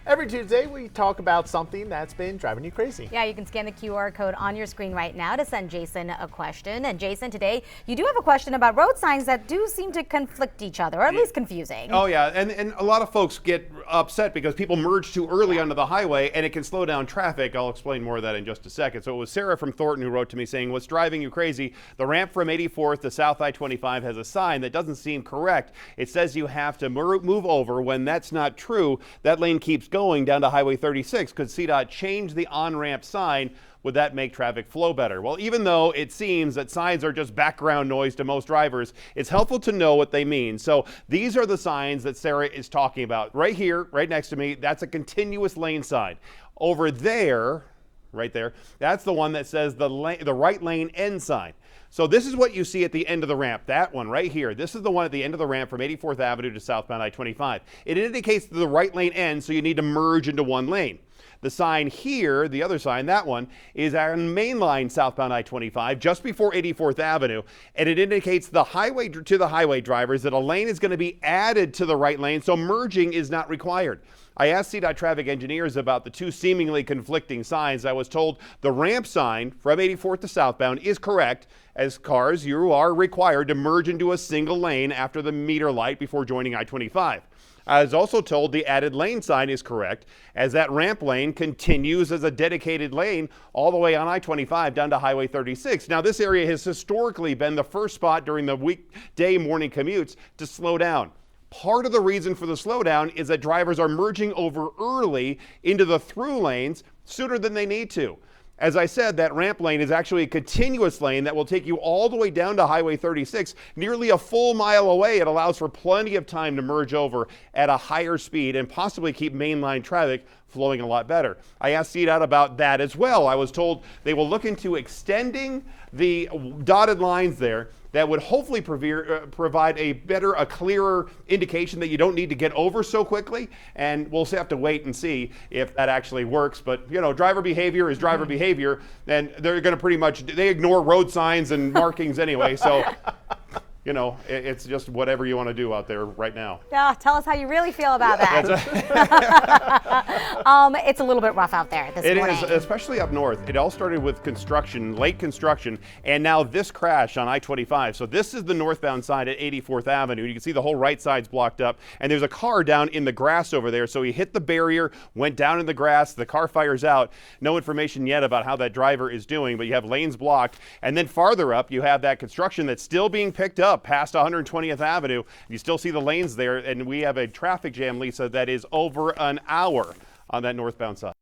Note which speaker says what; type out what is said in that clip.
Speaker 1: Every Tuesday, we talk about something that's been driving you crazy.
Speaker 2: Yeah, you can scan the QR code on your screen right now to send Jason a question. And Jason, today, you do have a question about road signs that do seem to conflict each other, or at least confusing.
Speaker 3: Oh, yeah, and a lot of folks get upset because people merge too early onto the highway, and it can slow down traffic. I'll explain more of that in just a second. So it was Sarah from Thornton who wrote to me saying, what's driving you crazy? The ramp from 84th to South I-25 has a sign that doesn't seem correct. It says you have to move over when that's not true. That lane keeps going down to Highway 36. Could CDOT change the on-ramp sign? Would that make traffic flow better? Well, even though it seems that signs are just background noise to most drivers, it's helpful to know what they mean. So these are the signs that Sarah is talking about. Right here, right next to me, that's a continuous lane sign. Over there, right there, that's the one that says the right lane end sign. So this is what you see at the end of the ramp, that one right here. This is the one at the end of the ramp from 84th Avenue to southbound I-25. It indicates the right lane ends, so you need to merge into one lane. The sign here, the other sign, that one, is on mainline southbound I-25 just before 84th Avenue, and it indicates the highway to the highway drivers that a lane is going to be added to the right lane, so merging is not required. I asked CDOT traffic engineers about the two seemingly conflicting signs. I was told the ramp sign from 84th to southbound is correct. As cars, you are required to merge into a single lane after the meter light before joining I-25. I was also told the added lane sign is correct, as that ramp lane continues as a dedicated lane all the way on I-25 down to Highway 36. Now, this area has historically been the first spot during the weekday morning commutes to slow down. Part of the reason for the slowdown is that drivers are merging over early into the through lanes sooner than they need to. As I said, that ramp lane is actually a continuous lane that will take you all the way down to Highway 36, nearly a full mile away. It allows for plenty of time to merge over at a higher speed and possibly keep mainline traffic flowing a lot better. I asked CDOT about that as well. I was told they will look into extending the dotted lines there. That would hopefully provide a clearer indication that you don't need to get over so quickly. And we'll have to wait and see if that actually works. But, you know, driver behavior is driver behavior. And they're going to they ignore road signs and markings anyway. So, you know, it's just whatever you want to do out there right now.
Speaker 2: Yeah, tell us how you really feel about that. It's a little bit rough out there this morning.
Speaker 3: It is, especially up north. It all started with construction, late construction, and now this crash on I-25. So this is the northbound side at 84th Avenue. You can see the whole right side's blocked up, and there's a car down in the grass over there. So he hit the barrier, went down in the grass, the car fires out. No information yet about how that driver is doing, but you have lanes blocked. And then farther up, you have that construction that's still being picked up past 120th Avenue. You still see the lanes there, and we have a traffic jam, Lisa, that is over an hour on that northbound side.